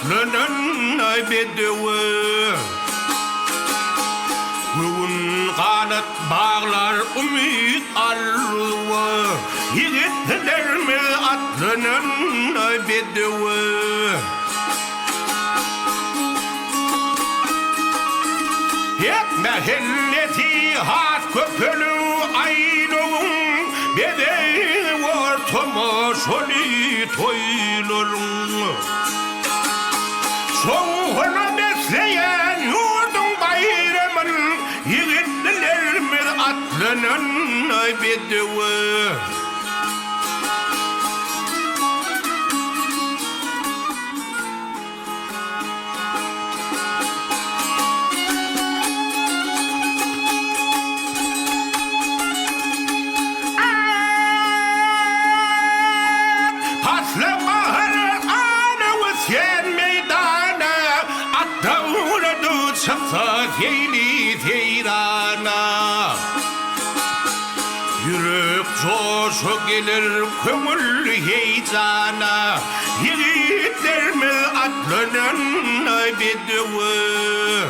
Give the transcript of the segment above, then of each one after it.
atlının bedevi. Gün kanat bağlar ümit arıva. Yiğitlerimiz atlının bedevi. Hep mehelleti hat köpülü aynığın bebeği ortama şoli toylarım. Soğuna besleyen yurdun bayramın yiğitlerimiz atlının bedevi. Yeni teyrana yürek coşu gelir kömür heyecana yiğitlerimiz atlının bedevi.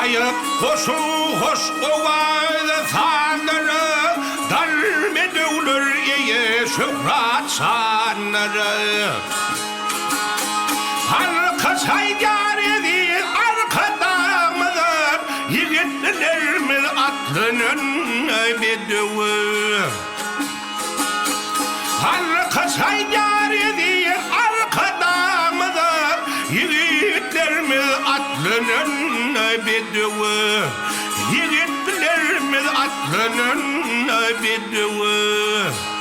Ayıp koşu hoş ovada sanları dar bedevler eye şöhret sanları. Arka çaygar edin arkadamızın yiğitlerimiz atlının bedevi. Arka çaygar edin arkadamızın yiğitlerimiz atlının bedevi. Yiğitlerimiz atlının bedevi.